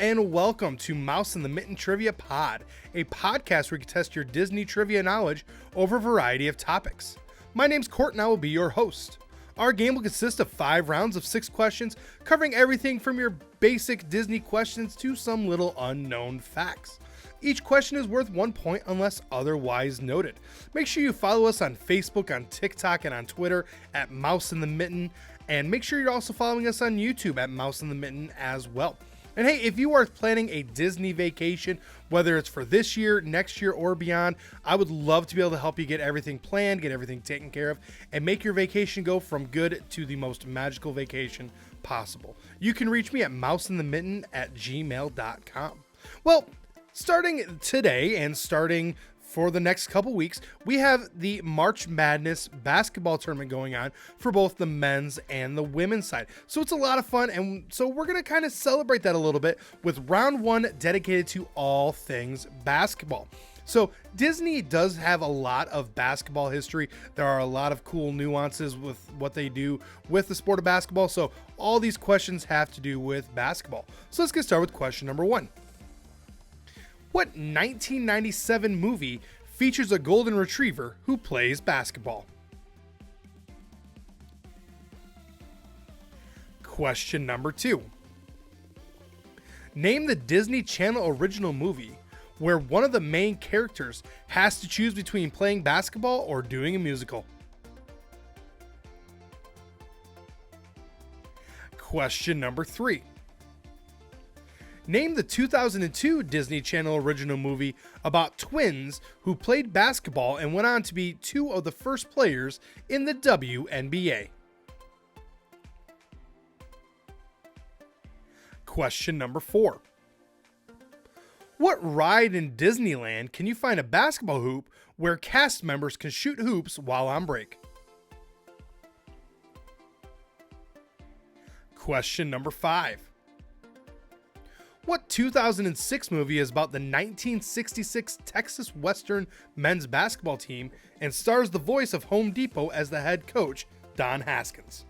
and welcome to Mouse in the Mitten Trivia Pod, a podcast where you can test your Disney trivia knowledge over a variety of topics. My name's Court and I will be your host. Our game will consist of 5 rounds of 6 questions, covering everything from your basic Disney questions to some little unknown facts. Each question is worth 1 point unless otherwise noted. Make sure you follow us on Facebook, on TikTok, and on Twitter at Mouse in the Mitten. And make sure you're also following us on YouTube at Mouse in the Mitten as well. And hey, if you are planning a Disney vacation, whether it's for this year, next year, or beyond, I would love to be able to help you get everything planned, get everything taken care of, and make your vacation go from good to the most magical vacation possible. You can reach me at mouseinthemitten@gmail.com. Well, starting today and starting for the next couple weeks, we have the March Madness basketball tournament going on for both the men's and the women's side. So it's a lot of fun, and so we're going to kind of celebrate that a little bit with round 1 dedicated to all things basketball. So Disney does have a lot of basketball history. There are a lot of cool nuances with what they do with the sport of basketball. So all these questions have to do with basketball. So let's get started with question number 1. What 1997 movie features a golden retriever who plays basketball? Question number 2. Name the Disney Channel original movie where one of the main characters has to choose between playing basketball or doing a musical. Question number 3. Name the 2002 Disney Channel original movie about twins who played basketball and went on to be 2 of the first players in the WNBA. Question number 4. What ride in Disneyland can you find a basketball hoop where cast members can shoot hoops while on break? Question number 5. What 2006 movie is about the 1966 Texas Western men's basketball team and stars the voice of Home Depot as the head coach, Don Haskins?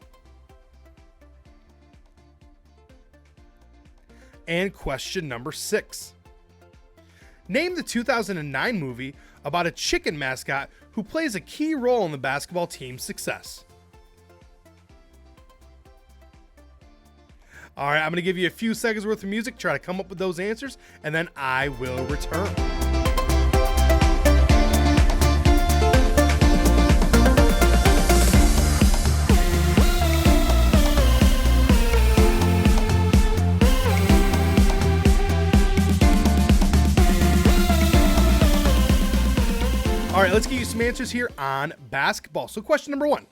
And question number 6. Name the 2009 movie about a chicken mascot who plays a key role in the basketball team's success. All right, I'm going to give you a few seconds worth of music, try to come up with those answers, and then I will return. All right, let's get you some answers here on basketball. So question number 1.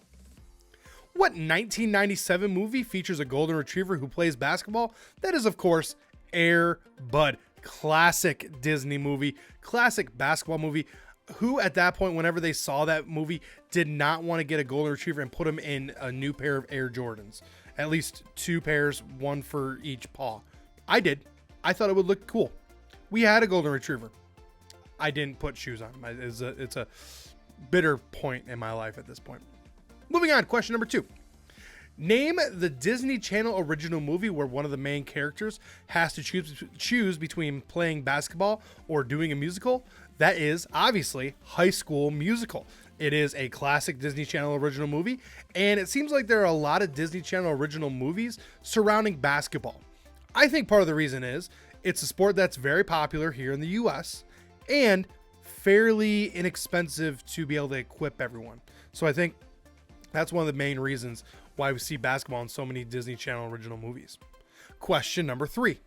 What 1997 movie features a golden retriever who plays basketball? That is, of course, Air Bud. Classic Disney movie, classic basketball movie. Who at that point, whenever they saw that movie, did not want to get a golden retriever and put him in a new pair of Air Jordans? At least 2 pairs, 1 for each paw. I did. I thought it would look cool. We had a golden retriever. I didn't put shoes on him. It's a bitter point in my life at this point. Moving on, question number 2. Name the Disney Channel original movie where one of the main characters has to choose between playing basketball or doing a musical. That is obviously High School Musical. It is a classic Disney Channel original movie, and it seems like there are a lot of Disney Channel original movies surrounding basketball. I think part of the reason is it's a sport that's very popular here in the US and fairly inexpensive to be able to equip everyone. So I think that's one of the main reasons why we see basketball in so many Disney Channel original movies. Question number 3.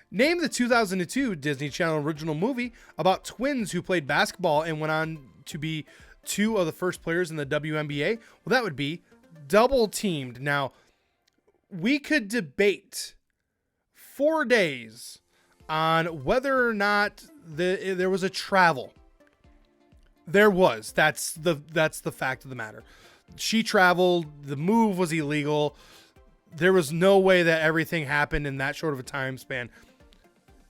Name the 2002 Disney Channel original movie about twins who played basketball and went on to be 2 of the first players in the WNBA. Well, that would be Double Teamed. Now, we could debate 4 days on whether or not there was a travel. There was. That's the fact of the matter. She traveled. The move was illegal. There was no way that everything happened in that short of a time span.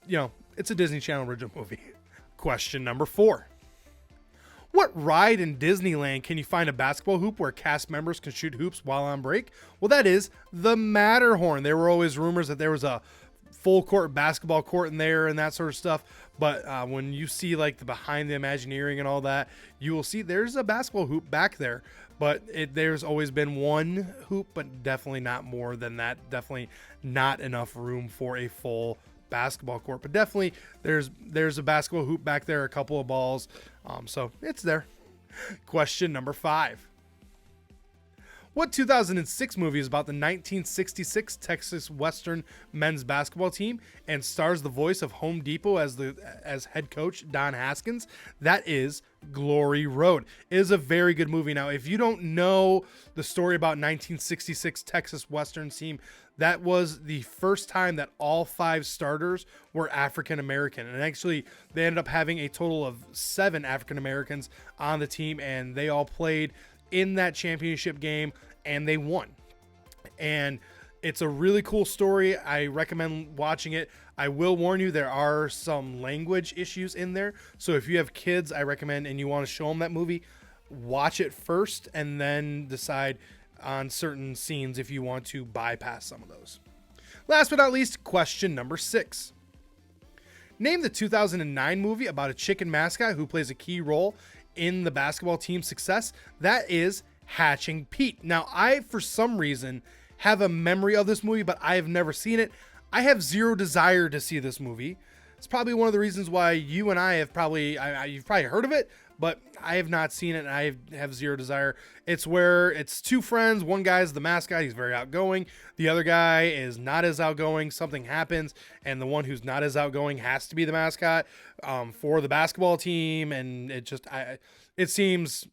You know, it's a Disney Channel original movie. Question number 4. What ride in Disneyland can you find a basketball hoop where cast members can shoot hoops while on break? Well, that is the Matterhorn. There were always rumors that there was a full court basketball court in there and that sort of stuff. But when you see like the behind the Imagineering and all that, you will see there's a basketball hoop back there. But there's always been one hoop, but definitely not more than that. Definitely not enough room for a full basketball court. But definitely there's a basketball hoop back there, a couple of balls. So it's there. Question number 5. What 2006 movie is about the 1966 Texas Western men's basketball team and stars the voice of Home Depot as head coach Don Haskins? That is Glory Road. It is a very good movie. Now, if you don't know the story about 1966 Texas Western team, that was the first time that all 5 starters were African American. And actually, they ended up having a total of 7 African Americans on the team, and they all played in that championship game, and they won. And it's a really cool story. I recommend watching it. I will warn you, there are some language issues in there. So if you have kids, I recommend, and you want to show them that movie, watch it first and then decide on certain scenes if you want to bypass some of those. Last but not least, question number 6. Name the 2009 movie about a chicken mascot who plays a key role in the basketball team's success. That is Hatching Pete. Now, I, for some reason, have a memory of this movie, but I have never seen it. I have zero desire to see this movie. It's probably one of the reasons why you and I have you've probably heard of it, but I have not seen it, and I have zero desire. It's where it's 2 friends. One guy's the mascot. He's very outgoing. The other guy is not as outgoing. Something happens, and the one who's not as outgoing has to be the mascot for the basketball team, and it seems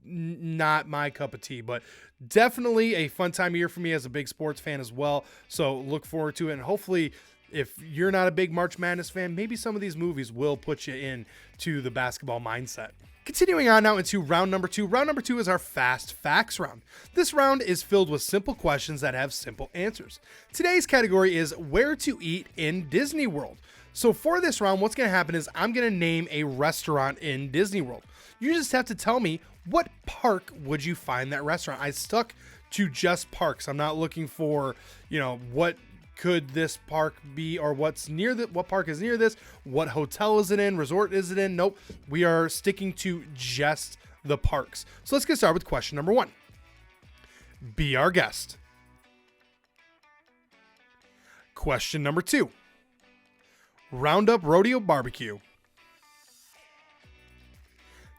not my cup of tea, but definitely a fun time of year for me as a big sports fan as well. So look forward to it, and hopefully, if you're not a big March Madness fan, maybe some of these movies will put you in to the basketball mindset. Continuing on now into round number 2. Round number 2 is our fast facts round. This round is filled with simple questions that have simple answers. Today's category is where to eat in Disney World. So for this round, what's going to happen is I'm going to name a restaurant in Disney World. You just have to tell me, what park would you find that restaurant? I stuck to just parks. I'm not looking for, what could this park be, or what park is near this, what hotel is it in, resort is it in? Nope, we are sticking to just the parks. So let's get started with question number 1. Be our guest. Question number 2. Roundup Rodeo Barbecue.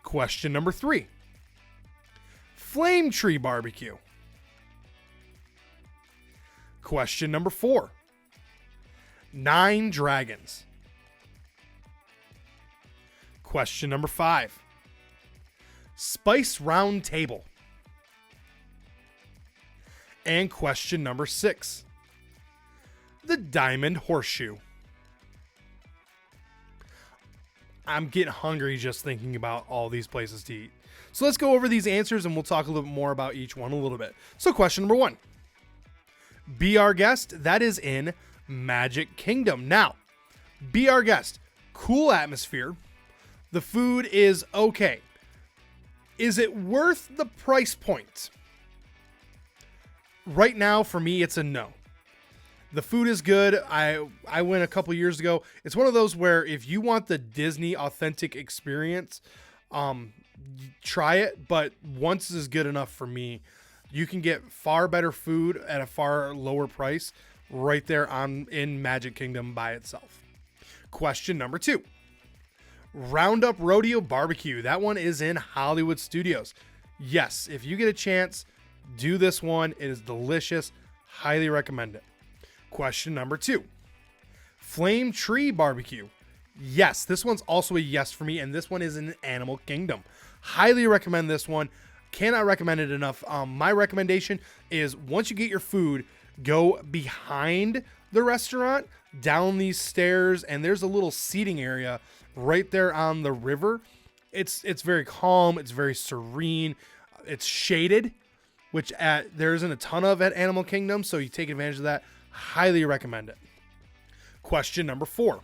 Question number 3. Flame Tree Barbecue. Question number 4. 9 Dragons. Question number 5. Spice Round Table. And question number 6. The Diamond Horseshoe. I'm getting hungry just thinking about all these places to eat. So let's go over these answers and we'll talk a little bit more about each one a little bit. So question number 1. Be Our Guest. That is in Magic Kingdom. Now, Be Our Guest. Cool atmosphere. The food is okay. Is it worth the price point? Right now, for me, it's a no. The food is good. I went a couple years ago. It's one of those where if you want the Disney authentic experience, try it. But once is good enough for me. You can get far better food at a far lower price right there in Magic Kingdom by itself. Question number 2. Roundup Rodeo Barbecue. That one is in Hollywood Studios. Yes, if you get a chance, do this one. It is delicious. Highly recommend it. Question number 2. Flame Tree Barbecue. Yes, this one's also a yes for me, and this one is in Animal Kingdom. Highly recommend this one. Cannot recommend it enough. My recommendation is once you get your food, go behind the restaurant, down these stairs, and there's a little seating area right there on the river. It's very calm. It's very serene. It's shaded, which there isn't a ton of at Animal Kingdom, so you take advantage of that. Highly recommend it. Question number 4.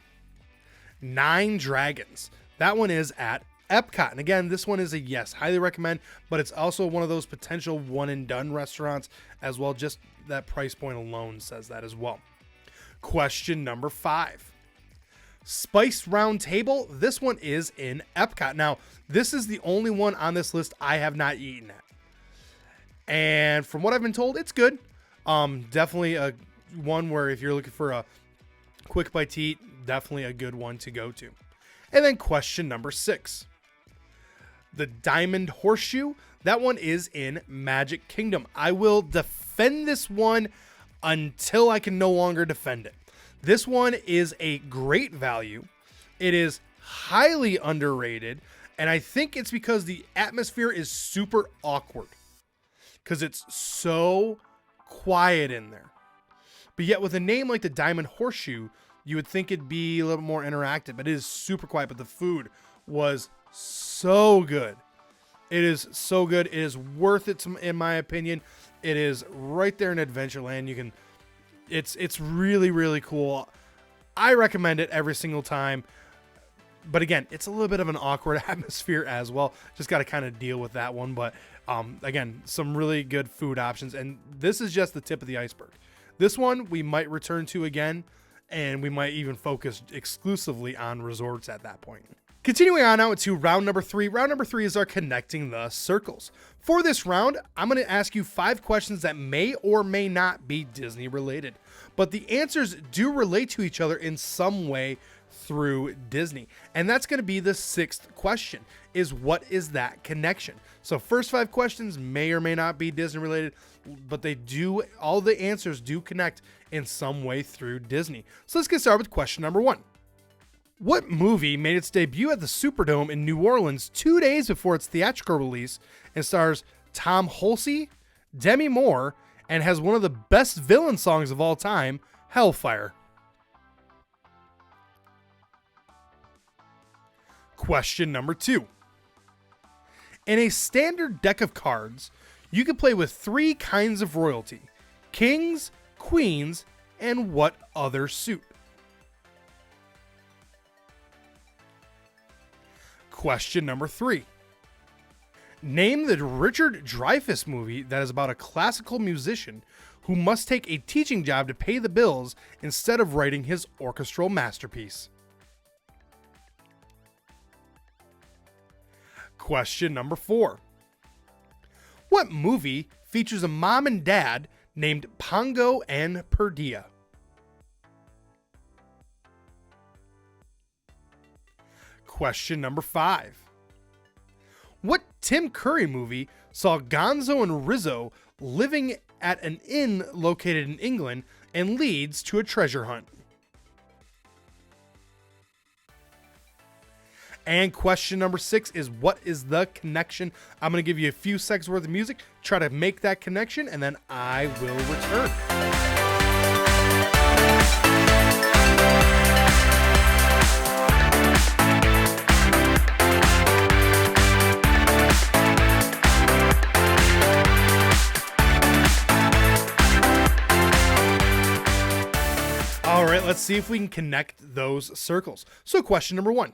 9 Dragons. That one is at Epcot. And again, this one is a yes. Highly recommend, but it's also one of those potential one and done restaurants as well. Just that price point alone says that as well. Question number 5. Spiced Round Table. This one is in Epcot. Now, this is the only one on this list I have not eaten at. And from what I've been told, it's good. Definitely a one where if you're looking for a quick bite to eat, definitely a good one to go to. And then question number 6. The Diamond Horseshoe. That one is in Magic Kingdom. I will defend this one until I can no longer defend it. This one is a great value. It is highly underrated. And I think it's because the atmosphere is super awkward. Because it's so quiet in there. But yet with a name like the Diamond Horseshoe, you would think it'd be a little more interactive. But it is super quiet. But the food was so good. It is so good. It is worth it, in my opinion. It is right there in Adventureland. You can... It's really, really cool. I recommend it every single time. But again, it's a little bit of an awkward atmosphere as well. Just got to kind of deal with that one. But again, some really good food options. And this is just the tip of the iceberg. This one we might return to again. And we might even focus exclusively on resorts at that point. Continuing on now to round number 3. Round number 3 is our connecting the circles. For this round, I'm going to ask you 5 questions that may or may not be Disney related, but the answers do relate to each other in some way through Disney. And that's going to be the 6th question, is what is that connection? So first 5 questions may or may not be Disney related, but all the answers do connect in some way through Disney. So let's get started with question number 1. What movie made its debut at the Superdome in New Orleans 2 days before its theatrical release and stars Tom Hulce, Demi Moore, and has one of the best villain songs of all time, Hellfire? Question number 2. In a standard deck of cards, you can play with 3 kinds of royalty: kings, queens, and what other suit? Question number 3. Name the Richard Dreyfuss movie that is about a classical musician who must take a teaching job to pay the bills instead of writing his orchestral masterpiece. Question number 4. What movie features a mom and dad named Pongo and Perdita? Question number 5. What Tim Curry movie saw Gonzo and Rizzo living at an inn located in England and leads to a treasure hunt? And question number 6 is what is the connection? I'm going to give you a few seconds worth of music, try to make that connection, and then I will return. All right, let's see if we can connect those circles. So question number 1.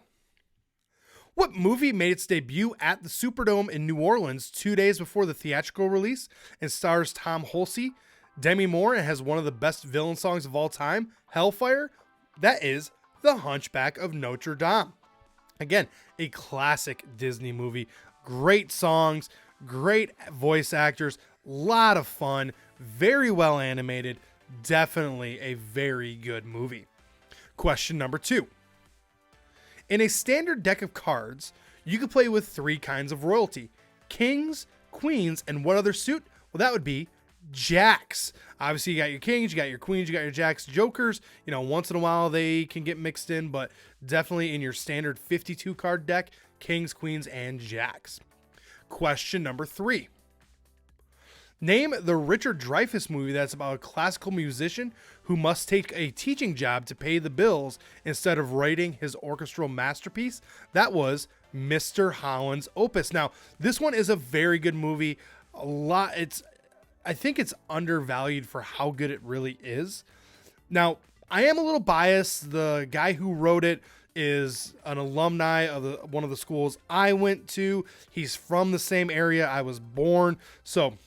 What movie made its debut at the Superdome in New Orleans 2 days before the theatrical release and stars Tom Hulce, Demi Moore, and has one of the best villain songs of all time, Hellfire? That is The Hunchback of Notre Dame. Again, a classic Disney movie. Great songs, great voice actors, a lot of fun, very well animated. Definitely a very good movie. Question number 2. In a standard deck of cards, you can play with 3 kinds of royalty: kings, queens, and what other suit? Well, that would be jacks. Obviously, you got your kings, you got your queens, you got your jacks, jokers. You know, once in a while they can get mixed in, but definitely in your standard 52 card deck, kings, queens, and jacks. Question number 3. Name the Richard Dreyfuss movie that's about a classical musician who must take a teaching job to pay the bills instead of writing his orchestral masterpiece. That was Mr. Holland's Opus. Now, this one is a very good movie. I think it's undervalued for how good it really is. Now, I am a little biased. The guy who wrote it is an alumni of one of the schools I went to. He's from the same area I was born. So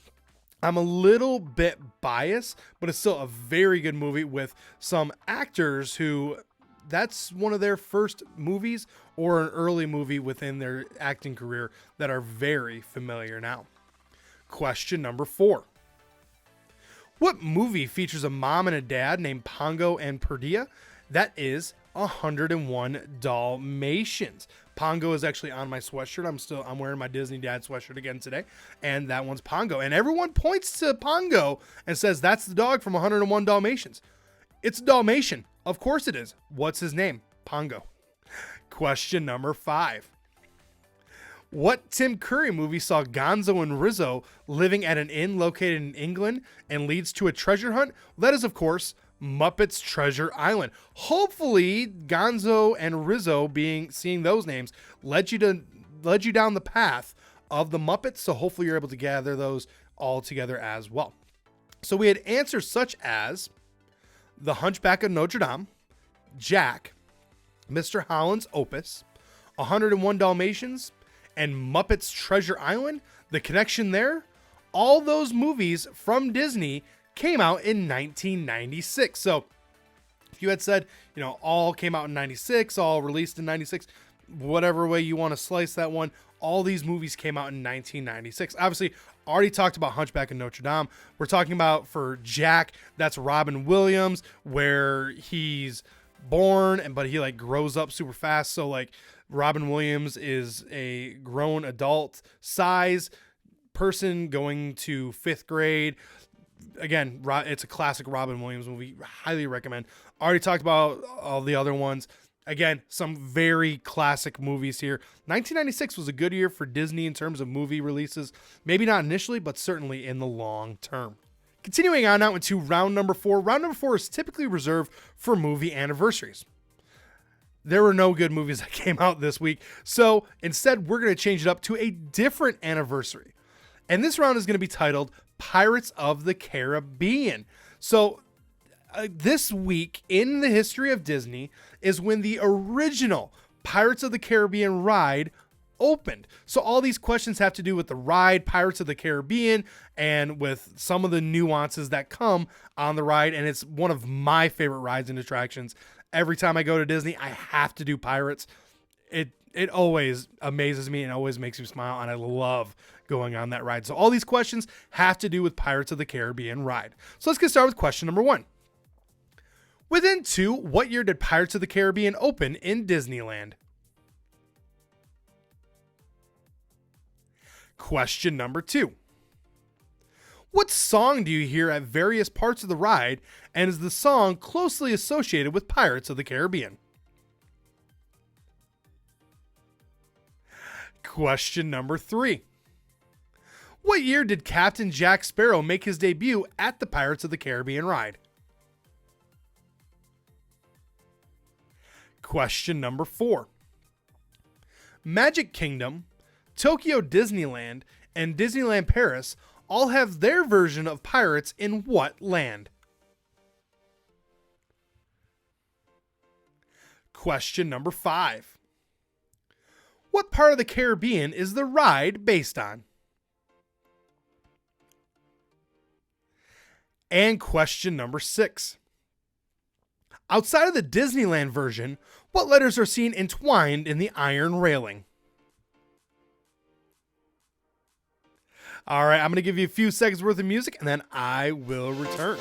I'm a little bit biased, but it's still a very good movie with some actors who that's one of their first movies or an early movie within their acting career that are very familiar now. Question number 4. What movie features a mom and a dad named Pongo and Perdita? That is 101 Dalmatians. Pongo is actually on my sweatshirt. I'm wearing my Disney Dad sweatshirt again today, and that one's Pongo. And everyone points to Pongo and says that's the dog from 101 Dalmatians. It's a Dalmatian. Of course it is. What's his name? Pongo. Question number 5. What Tim Curry movie saw Gonzo and Rizzo living at an inn located in England and leads to a treasure hunt? That is, of course, Muppets Treasure Island. Hopefully, Gonzo and Rizzo seeing those names led you down the path of the Muppets. So hopefully you're able to gather those all together as well. So we had answers such as The Hunchback of Notre Dame, Jack, Mr. Holland's Opus, 101 Dalmatians, and Muppets Treasure Island. The connection there, all those movies from Disney came out in 1996. So if you had said, all came out in 96, all released in 96, whatever way you want to slice that one, all these movies came out in 1996. Obviously, already talked about Hunchback of Notre Dame. We're talking about for Jack, that's Robin Williams, where he's born, but he grows up super fast. So Robin Williams is a grown adult size person going to 5th grade. Again, it's a classic Robin Williams movie. Highly recommend. Already talked about all the other ones. Again, some very classic movies here. 1996 was a good year for Disney in terms of movie releases. Maybe not initially, but certainly in the long term. Continuing on now into round number 4. Round number 4 is typically reserved for movie anniversaries. There were no good movies that came out this week. So instead, we're going to change it up to a different anniversary. And this round is going to be titled Pirates of the Caribbean. So this week in the history of Disney is when the original Pirates of the Caribbean ride opened. So all these questions have to do with the ride, Pirates of the Caribbean, and with some of the nuances that come on the ride. And it's one of my favorite rides and attractions. Every time I go to Disney, I have to do Pirates. It always amazes me and always makes me smile, and I love going on that ride. So all these questions have to do with Pirates of the Caribbean ride. So let's get started with question number 1. Within 2, what year did Pirates of the Caribbean open in Disneyland? Question number 2. What song do you hear at various parts of the ride, and is the song closely associated with Pirates of the Caribbean? Question number 3. What year did Captain Jack Sparrow make his debut at the Pirates of the Caribbean ride? Question number 4. Magic Kingdom, Tokyo Disneyland, and Disneyland Paris all have their version of pirates in what land? Question number 5. What part of the Caribbean is the ride based on? And question number 6. Outside of the Disneyland version, what letters are seen entwined in the iron railing? All right, I'm going to give you a few seconds worth of music, and then I will return.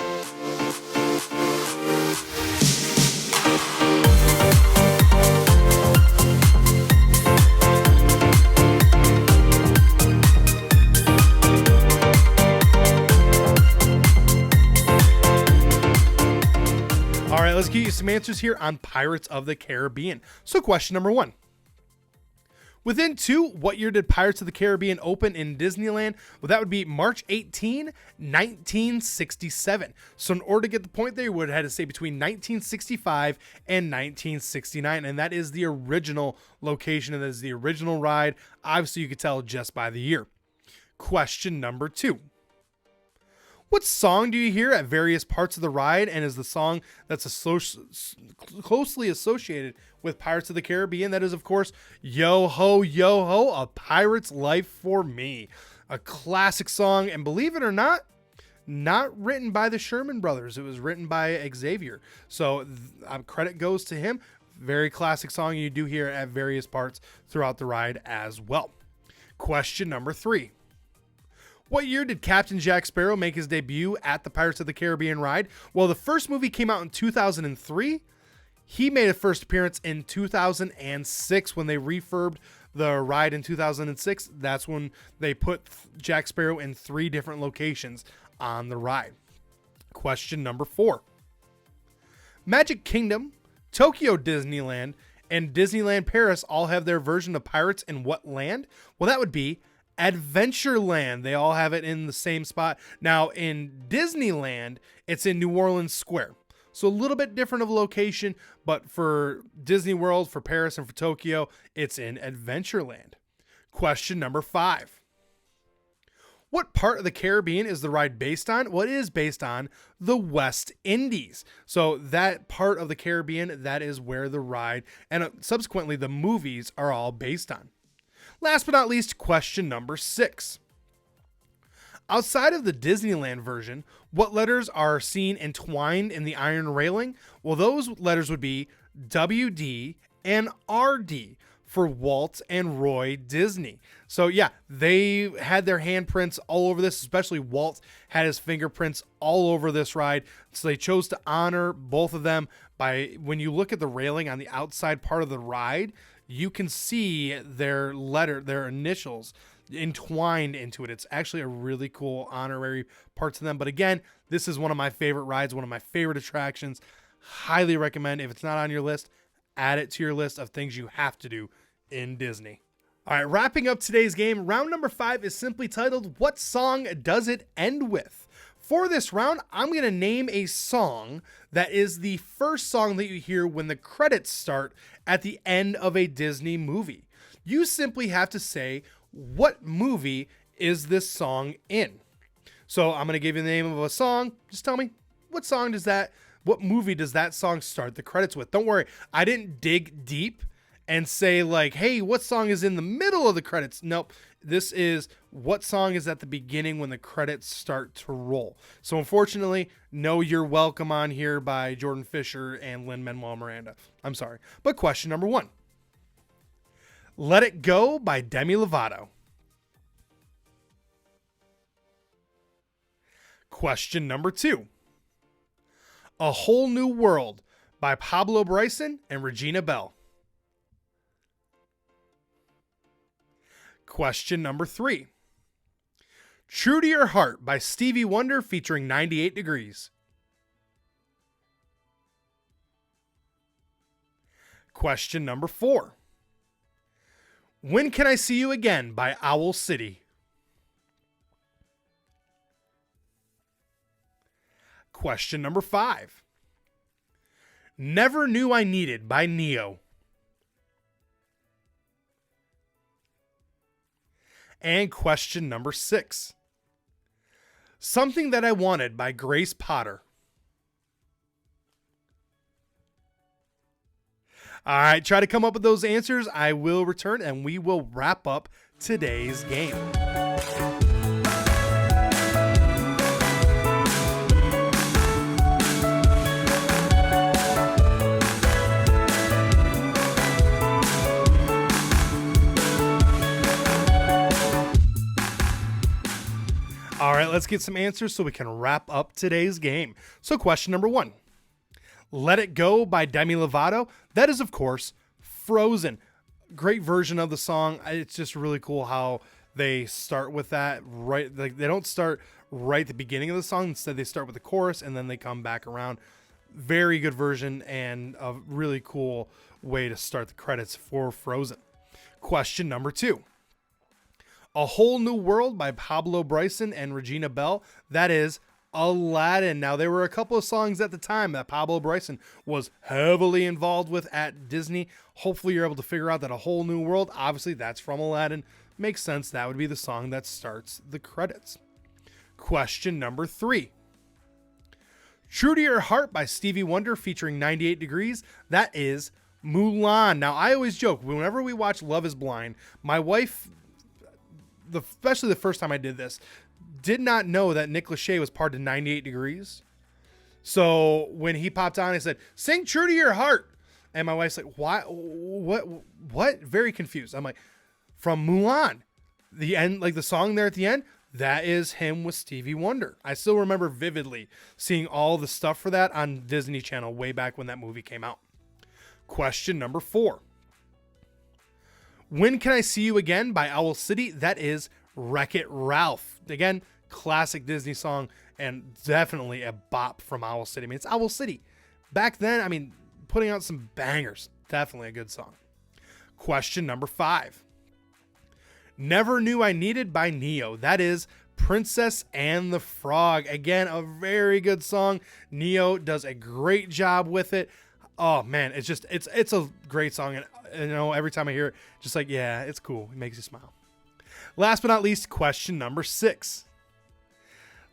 All right, let's get you some answers here on Pirates of the Caribbean. So question number 1. Within 2, what year did Pirates of the Caribbean open in Disneyland? Well, that would be March 18, 1967. So in order to get the point there, you would have had to say between 1965 and 1969. And that is the original location, and that is the original ride. Obviously, you could tell just by the year. Question number 2. What song do you hear at various parts of the ride, and is the song that's closely associated with Pirates of the Caribbean? That is, of course, Yo Ho, Yo Ho, A Pirate's Life for Me. A classic song, and believe it or not written by the Sherman Brothers. It was written by Xavier. So credit goes to him. Very classic song you do hear at various parts throughout the ride as well. Question number 3. What year did Captain Jack Sparrow make his debut at the Pirates of the Caribbean ride? Well, the first movie came out in 2003. He made a first appearance in 2006 when they refurbed the ride in 2006. That's when they put Jack Sparrow in 3 different locations on the ride. Question number 4. Magic Kingdom, Tokyo Disneyland, and Disneyland Paris all have their version of Pirates in what land? Well, that would be Adventureland. They all have it in the same spot. Now, in Disneyland, it's in New Orleans Square. So a little bit different of a location, but for Disney World, for Paris, and for Tokyo, it's in Adventureland. Question number 5. What part of the Caribbean is the ride based on? Well, it is based on the West Indies. So that part of the Caribbean, that is where the ride and subsequently the movies are all based on. Last but not least, question number 6. Outside of the Disneyland version, what letters are seen entwined in the iron railing? Well, those letters would be WD and RD for Walt and Roy Disney. So yeah, they had their handprints all over this, especially Walt had his fingerprints all over this ride. So they chose to honor both of them by, when you look at the railing on the outside part of the ride, you can see their initials entwined into it. It's actually a really cool honorary part to them. But again, this is one of my favorite rides, one of my favorite attractions. Highly recommend. If it's not on your list, add it to your list of things you have to do in Disney. All right, wrapping up today's game, round number 5 is simply titled, What Song Does It End With? For this round, I'm going to name a song that is the first song that you hear when the credits start at the end of a Disney movie. You simply have to say, what movie is this song in? So I'm going to give you the name of a song. Just tell me, what movie does that song start the credits with? Don't worry, I didn't dig deep and say like, hey, what song is in the middle of the credits? Nope. This is what song is at the beginning when the credits start to roll. So unfortunately, no You're Welcome on here by Jordan Fisher and Lin-Manuel Miranda. I'm sorry. But question number 1. Let It Go by Demi Lovato. Question number 2. A Whole New World by Pablo Bryson and Regina Belle. Question number 3. True to Your Heart by Stevie Wonder featuring 98 Degrees. Question number 4. When Can I See You Again by Owl City. Question number 5. Never Knew I Needed by Neo. And question number 6. Something That I Wanted by Grace Potter. All right, try to come up with those answers. I will return and we will wrap up today's game. All right, let's get some answers so we can wrap up today's game. So question number 1. Let It Go by Demi Lovato. That is, of course, Frozen. Great version of the song. It's just really cool how they start with that. Right, like they don't start right at the beginning of the song. Instead, they start with the chorus and then they come back around. Very good version and a really cool way to start the credits for Frozen. Question number 2. A Whole New World by Pablo Bryson and Regina Belle. That is Aladdin. Now, there were a couple of songs at the time that Pablo Bryson was heavily involved with at Disney. Hopefully, you're able to figure out that A Whole New World, obviously, that's from Aladdin. Makes sense. That would be the song that starts the credits. Question number 3. True to Your Heart by Stevie Wonder featuring 98 Degrees. That is Mulan. Now, I always joke, whenever we watch Love is Blind, my wife especially the first time I did this, did not know that Nick Lachey was part of 98 Degrees. So when he popped on, he said, "Sing True to Your Heart." And my wife's like, "Why? What? Very confused. I'm like, "From Mulan, the end, like the song there at the end, that is him with Stevie Wonder." I still remember vividly seeing all the stuff for that on Disney Channel way back when that movie came out. Question number 4. When Can I See You Again by Owl City? That is Wreck-It Ralph. Again, classic Disney song and definitely a bop from Owl City. I mean, it's Owl City. Back then, I mean, putting out some bangers. Definitely a good song. Question number 5. Never Knew I Needed by Neo. That is Princess and the Frog. Again, a very good song. Neo does a great job with it. Oh man, it's a great song. And you know, every time I hear it, just like, yeah, it's cool. It makes you smile. Last but not least, question number 6.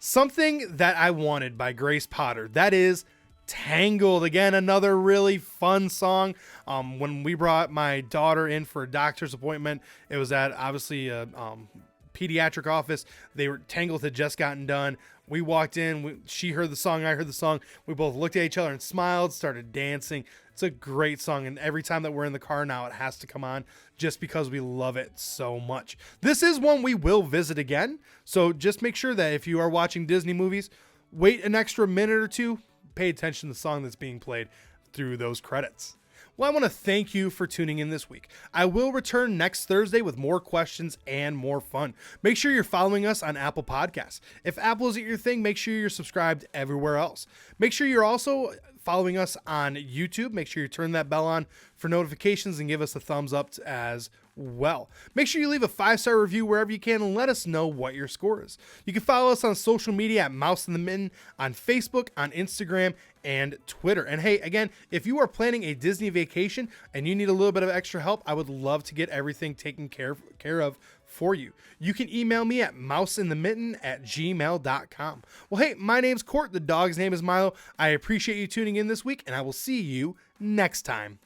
Something That I Wanted by Grace Potter. That is Tangled. Again, another really fun song. When we brought my daughter in for a doctor's appointment, it was at obviously a pediatric office. Tangled had just gotten done. We walked in, she heard the song, I heard the song. We both looked at each other and smiled, started dancing. It's a great song, and every time that we're in the car now, it has to come on just because we love it so much. This is one we will visit again, so just make sure that if you are watching Disney movies, wait an extra minute or two, pay attention to the song that's being played through those credits. Well, I want to thank you for tuning in this week. I will return next Thursday with more questions and more fun. Make sure you're following us on Apple Podcasts. If Apple isn't your thing, make sure you're subscribed everywhere else. Make sure you're also following us on YouTube. Make sure you turn that bell on for notifications and give us a thumbs up as well. Make sure you leave a 5-star review wherever you can and let us know what your score is. You can follow us on social media at Mouse in the Mitten on Facebook, on Instagram, and Twitter. And hey, again, if you are planning a Disney vacation and you need a little bit of extra help, I would love to get everything taken care of for you. You can email me at mouseinthemitten@gmail.com. Well, hey, my name's Court. The dog's name is Milo. I appreciate you tuning in this week, and I will see you next time.